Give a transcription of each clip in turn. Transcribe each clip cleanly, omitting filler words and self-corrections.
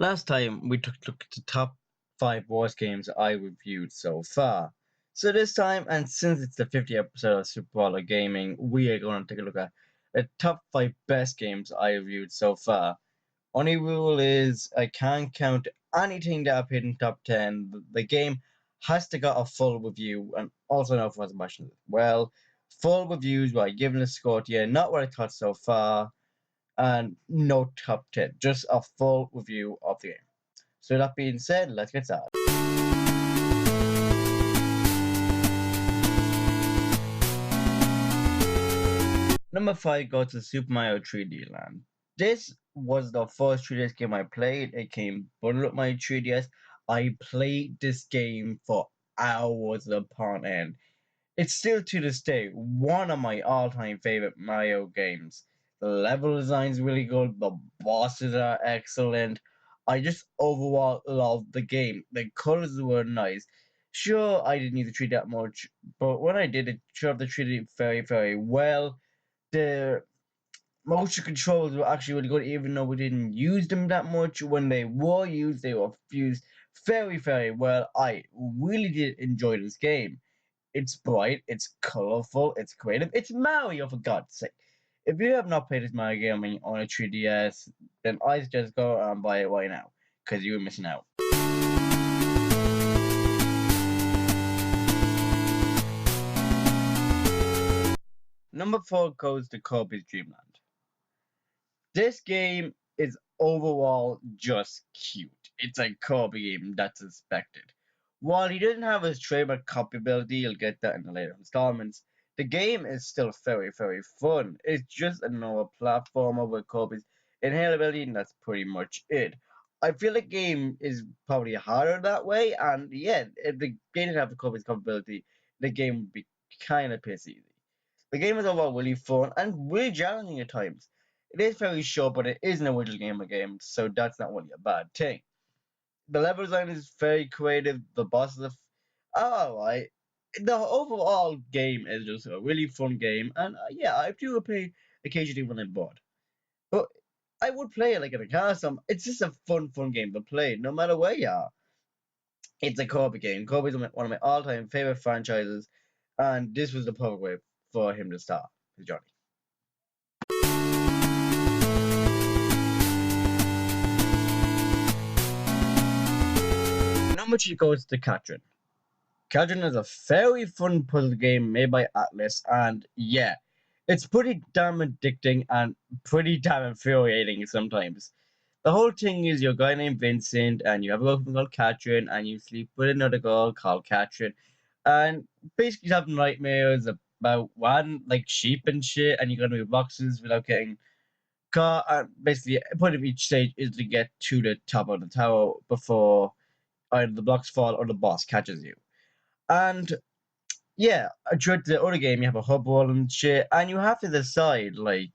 Last time we took a look at the top 5 worst games I reviewed so far. So this time, and since it's the 50th episode of SuperBrawlerGaming, we are going to take a look at the top 5 best games I reviewed so far. Only rule is I can't count anything that I've hit in top 10. The game has to get a full review and also no first impressions as well. Full reviews where I give it a score to you, not what I thought so far, and no top 10, just a full review of the game. So that being said, let's get started. Number 5 goes to Super Mario 3D Land. This was the first 3DS game I played. It came bundled with my 3DS. I played this game for hours upon end. It's still to this day one of my all-time favorite Mario games. The level design is really good. The bosses are excellent. I just overall loved the game. The colors were nice. Sure, I didn't need to treat that much, but when I did it, sure, they treated it very, very well. The motion controls were actually really good, even though we didn't use them that much. When they were used, they were used very, very well. I really did enjoy this game. It's bright, it's colorful, it's creative. It's Mario, for God's sake. If you have not played this Mario game on a 3DS, then I suggest go and buy it right now, because you're missing out. Number 4 goes to Kirby's Dream Land. This game is overall just cute. It's a Kirby game that's expected. While he doesn't have his trademark copy ability, you'll get that in the later installments, the game is still very, very fun. It's just another platformer with Kirby's inherent ability, and that's pretty much it. I feel the game is probably harder that way, and yeah, if the game didn't have the Kirby's copy ability, the game would be kind of piss easy. The game is overall really fun and really challenging at times. It is very short, but it is an original game, so that's not really a bad thing. The level design is very creative. The bosses are alright. The overall game is just a really fun game, and yeah, I do play occasionally when I'm bored. But I would play it like in a car. It's just a fun game to play, no matter where you are. It's a Kirby game. Kirby's one of my all-time favorite franchises, and this was the perfect way for him to start his journey. Number 2 goes to Katrin. Kyrian is a very fun puzzle game made by Atlas, and yeah, it's pretty damn addicting and pretty damn infuriating sometimes. The whole thing is you're a guy named Vincent, and you have a girlfriend called Katrin, and you sleep with another girl called Katrin, and basically you have nightmares about one like sheep and shit, and you gotta move boxes without getting caught. And basically, the point of each stage is to get to the top of the tower before either the blocks fall or the boss catches you. And yeah, throughout the other game, you have a hub wall and shit, and you have to decide like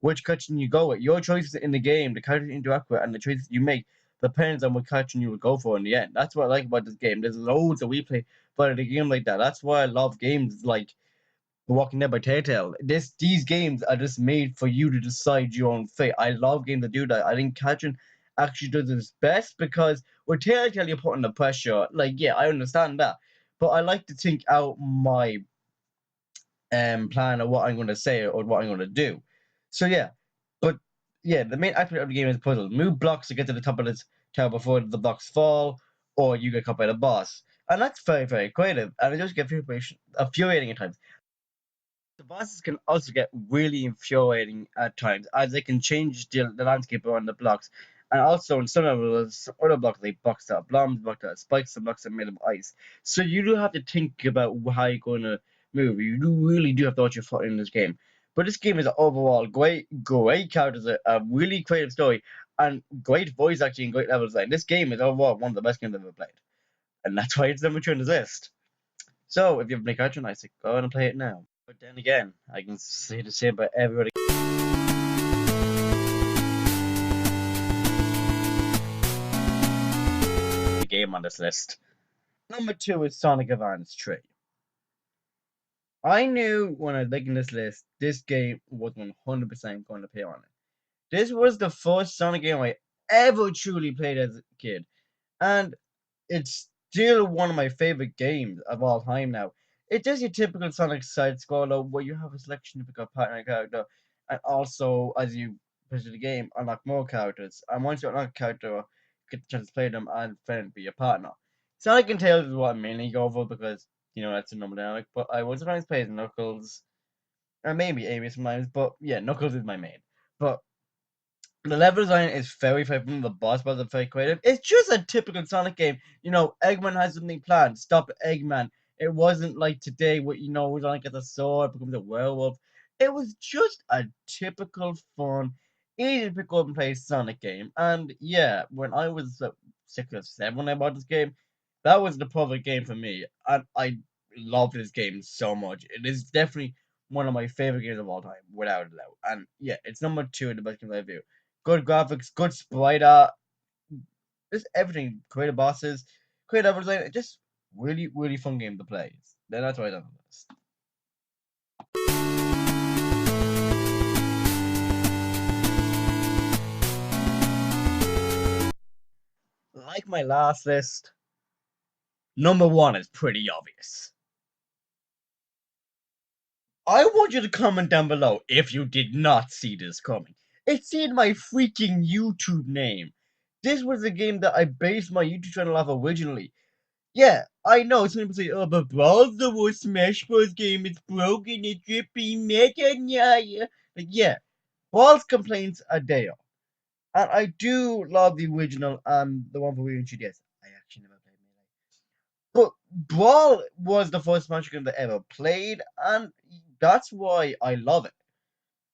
which cutscene you go with. Your choices in the game, the characters you interact with, and the choices you make depends on what cutscene you will go for in the end. That's what I like about this game. There's loads of replay for the game like that. That's why I love games like The Walking Dead by Telltale. These games are just made for you to decide your own fate. I love games that do that. I think Catherine actually does this best because with Telltale you're putting the pressure. Like, yeah, I understand that. But I like to think out my plan of what I'm going to say or what I'm going to do. So yeah, but yeah, the main aspect of the game is puzzle. Move blocks to get to the top of this tower before the blocks fall, or you get caught by the boss. And that's very, very creative, and it just gets infuriating at times. The bosses can also get really infuriating at times, as they can change the landscape around the blocks. And also, in some levels, other blocks, like blocks that are bombs, blocks that are spikes, and blocks that are made of ice. So you do have to think about how you're going to move. You really do have to watch your foot in this game. But this game is overall great characters, a really creative story, and great voice acting and great level design. This game is overall one of the best games I've ever played. And that's why it's number 2 on the list. So, if you have Blake Archer, I say go ahead and play it now. But then again, I can say the same about everybody. The game on this list. Number 2 is Sonic Advance 3. I knew when I was making this list, this game was 100% going to appear on it. This was the first Sonic game I ever truly played as a kid. And it's still one of my favorite games of all time now. It's just your typical Sonic side scroller where you have a selection to pick up partner character, and also as you play the game, unlock more characters. And once you unlock a character, you get the chance to play them and friend be your partner. Sonic and Tails is what I mainly go for because that's a normal dynamic. But I would sometimes play as Knuckles, or maybe Amy sometimes. But yeah, Knuckles is my main. But the level design is very fun. The boss battles are very creative. It's just a typical Sonic game. Eggman has something planned. Stop Eggman. It wasn't like today where, Sonic gets a sword, becomes a werewolf. It was just a typical fun, easy to pick up and play Sonic game. And yeah, when I was 6 or 7 when I bought this game, that was the perfect game for me. And I love this game so much. It is definitely one of my favorite games of all time, without a doubt. And yeah, it's number 2 in the best games I've viewed. Good graphics, good sprite art, just everything. Creative bosses, creative design. Just really, really fun game to play. Then that's why I done the list. Like my last list, number 1 is pretty obvious. I want you to comment down below if you did not see this coming. It's in my freaking YouTube name. This was a game that I based my YouTube channel off originally. Yeah, I know some people say, oh, but Brawl's the worst Smash Bros. Game. It's broken, it's dripping, mega, yeah. Like, yeah, Brawl's complaints are there. And I do love the original and the one for Wii and 3DS. I actually never played Melee. But Brawl was the first Smash game that I ever played, and that's why I love it.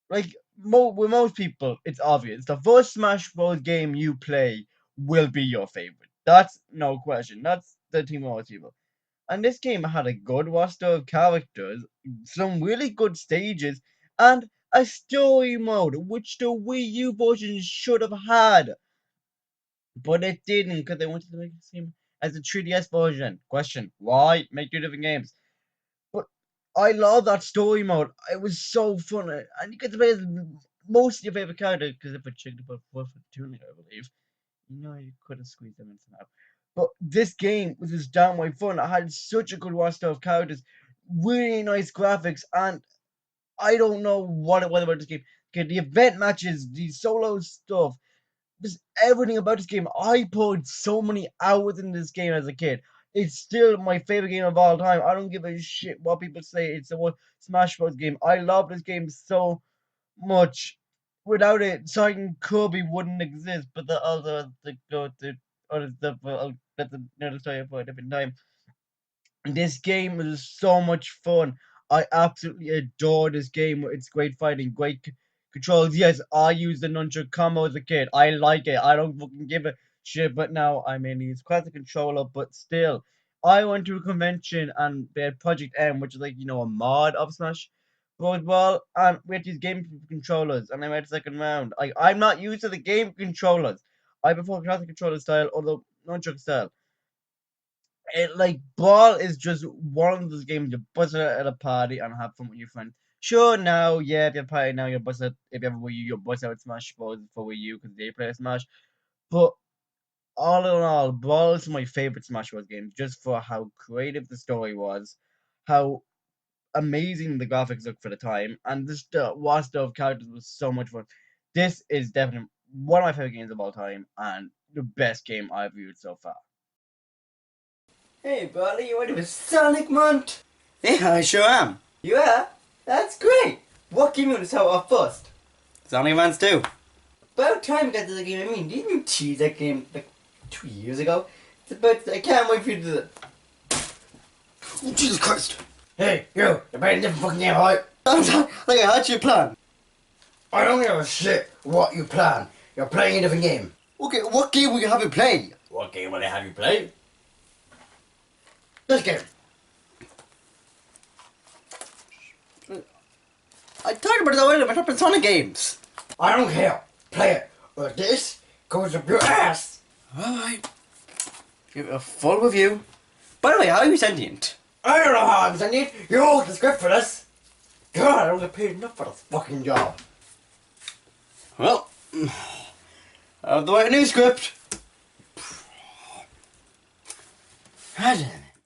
Like, with most people, it's obvious. The first Smash Bros. Game you play will be your favorite. That's no question. That's the team of most people. And this game had a good roster of characters, some really good stages, and a story mode, which the Wii U version should have had. But it didn't, because they wanted to make the same as the 3DS version. Question, why make 2 different games? But I love that story mode. It was so fun. And you get to play as most of your favorite characters, because if I checked about 4 for I believe. You could have squeezed them in somehow. But this game was just downright fun. I had such a good roster of characters, really nice graphics, and I don't know what it was about this game. Okay, the event matches, the solo stuff, just everything about this game. I put so many hours in this game as a kid. It's still my favorite game of all time. I don't give a shit what people say. It's the one Smash Bros. Game. I love this game so much. Without it, Sonic and Kirby wouldn't exist. But the other stuff, that's another story for a different time. This game is so much fun. I absolutely adore this game. It's great fighting, great controls. Yes, I used the nunchuk combo as a kid. I like it. I don't fucking give a shit. But now I mainly use classic controller. But still, I went to a convention and they had Project M, which is like a mod of Smash Bros. Brawl, and we had to use game controllers. And I made a second round. I'm not used to the game controllers. I prefer classic controller style or the nunchuk style. Brawl is just one of those games you bust it at a party and have fun with your friends. Sure, now, yeah, if you're party now, you bust it. If you have a Wii U, you bust out Smash Bros. For Wii U because they play Smash. But all in all, Brawl is my favorite Smash Bros. Game just for how creative the story was, how amazing the graphics looked for the time, and just the roster of characters was so much fun. This is definitely one of my favorite games of all time and the best game I've viewed so far. Hey, buddy, you ready for Sonic Month? Yeah, I sure am. You are? That's great. What game you want to start off first? Sonic Advance 2. About time you got to the game. Didn't you tease that game like 2 years ago? I can't wait for you to do that. Oh, Jesus Christ. Hey, you're playing a different fucking game, right? Like I had your plan. I don't give a shit what you plan. You're playing a different game. Okay, what game will you have me play? What game will I have you play? This game. I talked about it already. I'm talking Sonic games. I don't care. Play it. Or this goes up your ass. Alright. Give it a full review. By the way, how are you sentient? I don't know how I'm sending it. You hold the script for this. God, I don't get paid enough for this fucking job. Well, I have the right new script. Imagine.